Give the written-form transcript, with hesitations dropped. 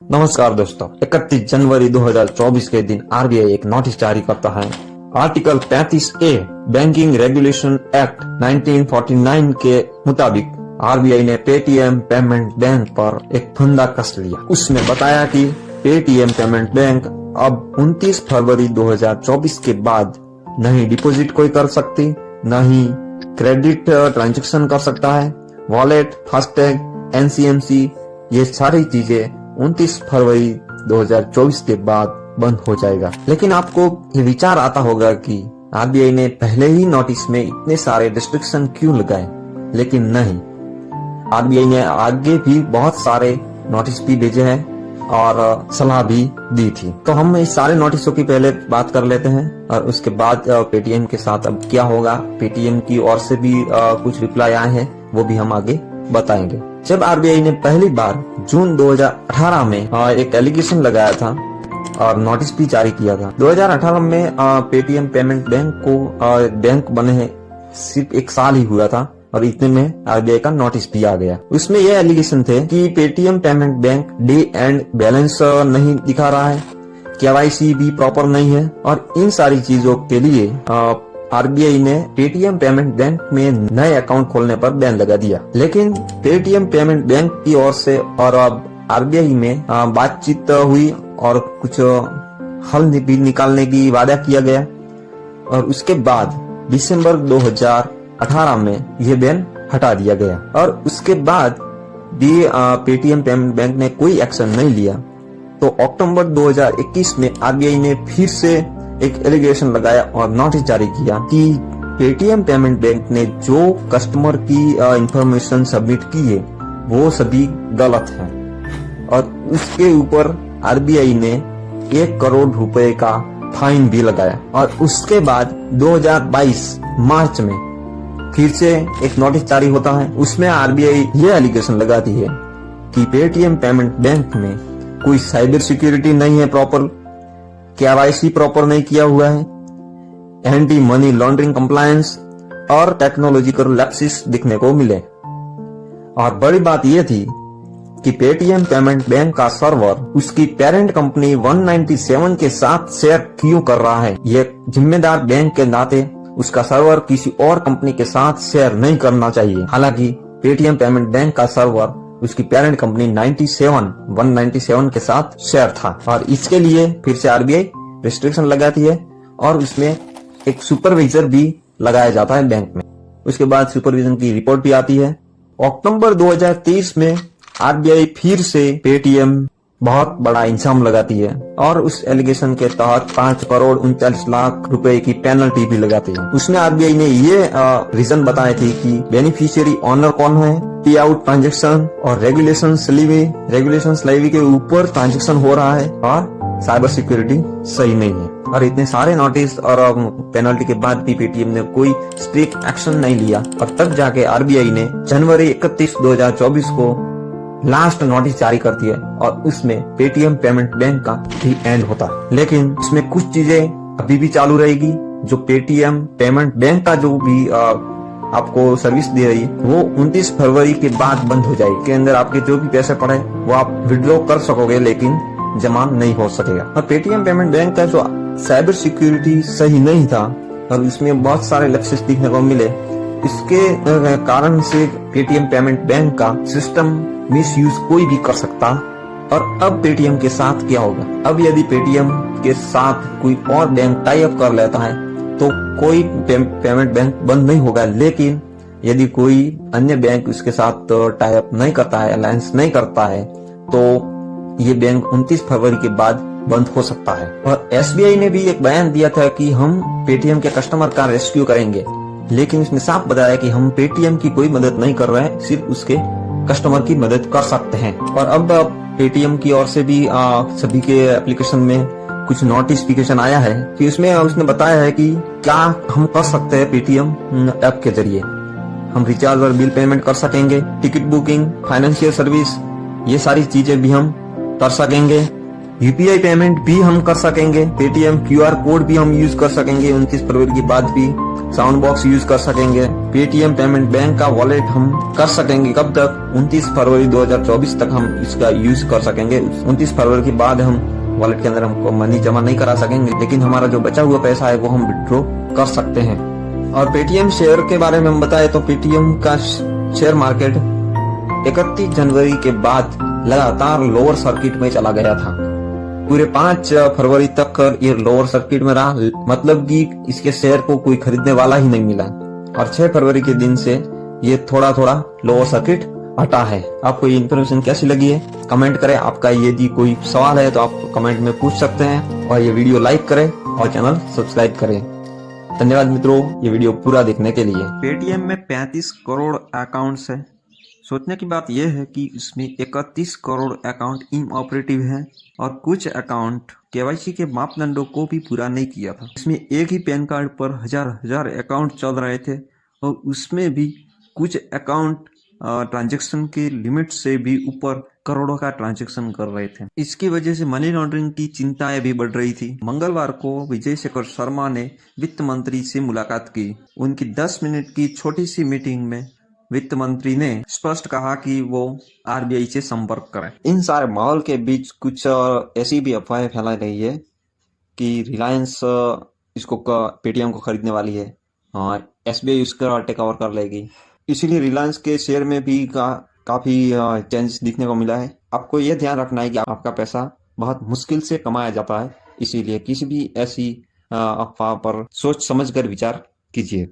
नमस्कार दोस्तों, 31 जनवरी 2024 के दिन आरबीआई एक नोटिस जारी करता है। Article 35A banking regulation act 1949 के मुताबिक आरबीआई ने पेटीएम पेमेंट बैंक पर एक फंदा कस लिया। उसने बताया कि पेटीएम पेमेंट बैंक अब 29 फरवरी 2024 के बाद न ही डिपॉजिट कोई कर सकती, न ही क्रेडिट ट्रांजैक्शन कर सकता है। वॉलेट, फास्टैग, एनसीएमसी ये सारी चीजें 29 फरवरी 2024 के बाद बंद हो जाएगा। लेकिन आपको ये विचार आता होगा कि आरबीआई ने पहले ही नोटिस में इतने सारे रिस्ट्रिक्शन क्यों लगाए, लेकिन नहीं, आरबीआई ने आगे भी बहुत सारे नोटिस भी भेजे हैं और सलाह भी दी थी। तो हम इस सारे नोटिसों की पहले बात कर लेते हैं और उसके बाद पेटीएम के साथ अब क्या होगा, पेटीएम की ओर से भी कुछ रिप्लाई आए हैं, वो भी हम आगे बताएंगे। जब आरबीआई ने पहली बार जून 2018 में एक एलिगेशन लगाया था और नोटिस भी जारी किया था। 2018 में पेटीएम पेमेंट बैंक को बैंक बने सिर्फ एक साल ही हुआ था और इतने में आरबीआई का नोटिस भी आ गया। उसमें यह एलिगेशन थे कि Paytm payment bank day and balance नहीं दिखा रहा है, केवाईसी भी प्रॉपर नहीं है और इन सारी चीजों के लिए आरबीआई ने पेटीएम पेमेंट बैंक में नए अकाउंट खोलने पर बैन लगा दिया। लेकिन पेटीएम पेमेंट बैंक की ओर से और अब आरबीआई में बातचीत हुई और कुछ हल भी निकालने की वादा किया गया और उसके बाद दिसंबर 2018 में यह बैन हटा दिया गया और उसके बाद भी पेटीएम पेमेंट बैंक ने कोई एक्शन नहीं लिया। तो अक्टूबर 2021 में आरबीआई ने फिर से एक एलिगेशन लगाया और नोटिस जारी किया कि पेटीएम पेमेंट बैंक ने जो कस्टमर की इंफॉर्मेशन सबमिट की है वो सभी गलत है और उसके ऊपर आरबीआई ने 1 करोड़ रुपए का फाइन भी लगाया। और उसके बाद 2022 मार्च में फिर से एक नोटिस जारी होता है। उसमें आरबीआई ये एलिगेशन लगाती है कि पेटीएम पेमेंट बैंक में कोई साइबर सिक्योरिटी नहीं है प्रॉपर, केवाईसी प्रॉपर नहीं किया हुआ है, एंटी मनी लॉन्ड्रिंग कंप्लायंस और टेक्नोलॉजिकल लैप्सेस दिखने को मिले। और बड़ी बात यह थी कि पेटीएम पेमेंट बैंक का सर्वर उसकी पेरेंट कंपनी 197 के साथ शेयर क्यों कर रहा है। यह जिम्मेदार बैंक के नाते उसका सर्वर किसी और कंपनी के साथ शेयर नहीं करना चाहिए। हालांकि पेटीएम पेमेंट बैंक का सर्वर उसकी पेरेंट कंपनी 197 के साथ शेयर था और इसके लिए फिर से आरबीआई रिस्ट्रिक्शन लगाती है और उसमें एक सुपरवाइजर भी लगाया जाता है बैंक में। उसके बाद सुपरविजन की रिपोर्ट भी आती है। अक्टूबर 2023 में आरबीआई फिर से पेटीएम बहुत बड़ा इल्जाम लगाती है और उस एलिगेशन के तहत 5 करोड़ 39 लाख रुपए की पेनल्टी भी लगाती है। उसमें आरबीआई ने ये रीजन बताए थे कि बेनिफिशियरी ऑनर कौन है, पे आउट ट्रांजेक्शन और रेगुलेशन स्लेवी के ऊपर ट्रांजेक्शन हो रहा है और साइबर सिक्योरिटी सही नहीं है। और इतने सारे नोटिस और पेनल्टी के बाद भी पेटीएम ने कोई स्ट्रिक्ट एक्शन नहीं लिया और तब जाके आरबीआई ने जनवरी 31, 2024 को लास्ट नोटिस जारी करती है और उसमें पेटीएम पेमेंट बैंक का भी एंड होता है। लेकिन इसमें कुछ चीजें अभी भी चालू रहेगी। जो पेटीएम पेमेंट बैंक का जो भी आपको सर्विस दे रही है वो 29 फरवरी के बाद बंद हो जाएगी। के अंदर आपके जो भी पैसे पड़े वो आप विड्रॉ कर सकोगे लेकिन जमा नहीं हो सकेगा। और पेटीएम पेमेंट बैंक का जो साइबर सिक्योरिटी सही नहीं था और इसमें बहुत सारे लैप्सेस दिखने को मिले, इसके कारण से पेटीएम पेमेंट बैंक का सिस्टम मिसयूज कोई भी कर सकता। और अब पेटीएम के साथ क्या होगा? अब यदि पेटीएम के साथ कोई और बैंक टाई अप कर लेता है तो कोई पेमेंट बैंक बंद नहीं होगा। लेकिन यदि कोई अन्य बैंक उसके साथ टाई अप नहीं करता है, अलायंस नहीं करता है, तो ये बैंक 29 फरवरी के बाद बंद हो सकता है। और एसबीआई ने भी एक बयान दिया था कि हम पेटीएम के कस्टमर का रेस्क्यू करेंगे, लेकिन इसमें साफ बताया कि हम पेटीएम की कोई मदद नहीं कर रहे हैं, सिर्फ उसके कस्टमर की मदद कर सकते हैं। और अब पेटीएम की ओर से भी सभी के एप्लीकेशन में कुछ नोटिफिकेशन आया है कि उसमें उसने बताया है कि क्या हम कर सकते हैं पेटीएम ऐप के जरिए। हम रिचार्ज और बिल पेमेंट कर सकेंगे, टिकट बुकिंग, फाइनेंशियल सर्विस, ये सारी चीजें भी हम कर सकेंगे। यूपीआई पेमेंट भी हम कर सकेंगे, पेटीएम क्यूआर कोड भी हम यूज कर सकेंगे 29 फरवरी के बाद भी। साउंड बॉक्स यूज कर सकेंगे। पेटीएम पेमेंट बैंक का वॉलेट हम कर सकेंगे कब तक? 29 फरवरी 2024 तक हम इसका यूज कर सकेंगे। 29 फरवरी के बाद हम वॉलेट के अंदर हमको मनी जमा नहीं करा सकेंगे, लेकिन हमारा जो बचा हुआ पैसा है वो हम विड्रॉ कर सकते हैं। और पेटीएम शेयर के बारे में हम बताए तो पेटीएम का शेयर मार्केट 31 जनवरी के बाद लगातार लोअर सर्किट में चला गया था। पूरे 5 फरवरी तक ये लोअर सर्किट में रहा, मतलब कि इसके शेयर को कोई खरीदने वाला ही नहीं मिला। और 6 फरवरी के दिन से ये थोड़ा थोड़ा लोअर सर्किट हटा है। आपको ये इन्फॉर्मेशन कैसी लगी है कमेंट करें। आपका यदि कोई सवाल है तो आप कमेंट में पूछ सकते हैं। और ये वीडियो लाइक करें और चैनल सब्सक्राइब करें। धन्यवाद मित्रों ये वीडियो पूरा देखने के लिए। पेटीएम में 35 करोड़ अकाउंट्स है। सोचने की बात यह है कि इसमें 31 करोड़ अकाउंट इनऑपरेटिव है और कुछ अकाउंट केवाईसी के मापदंडों को भी पूरा नहीं किया था। इसमें एक ही पैन कार्ड पर हजार अकाउंट चल रहे थे और उसमें भी कुछ अकाउंट ट्रांजैक्शन के लिमिट से भी ऊपर करोड़ों का ट्रांजैक्शन कर रहे थे। इसकी वजह से मनी लॉन्ड्रिंग की चिंताएं भी बढ़ रही थी। मंगलवार को विजय शेखर शर्मा ने वित्त मंत्री से मुलाकात की। उनकी 10 मिनट की छोटी सी मीटिंग में वित्त मंत्री ने स्पष्ट कहा कि वो आरबीआई से संपर्क करें। इन सारे माहौल के बीच कुछ ऐसी भी अफवाहें फैलाई रही है कि रिलायंस इसको पेटीएम को खरीदने वाली है और एसबीआई उसका टेक ओवर कर लेगी। इसीलिए रिलायंस के शेयर में भी काफी चेंज दिखने को मिला है। आपको यह ध्यान रखना है कि आपका पैसा बहुत मुश्किल से कमाया जाता है, इसीलिए किसी भी ऐसी अफवाह पर सोच समझकर विचार कीजिए।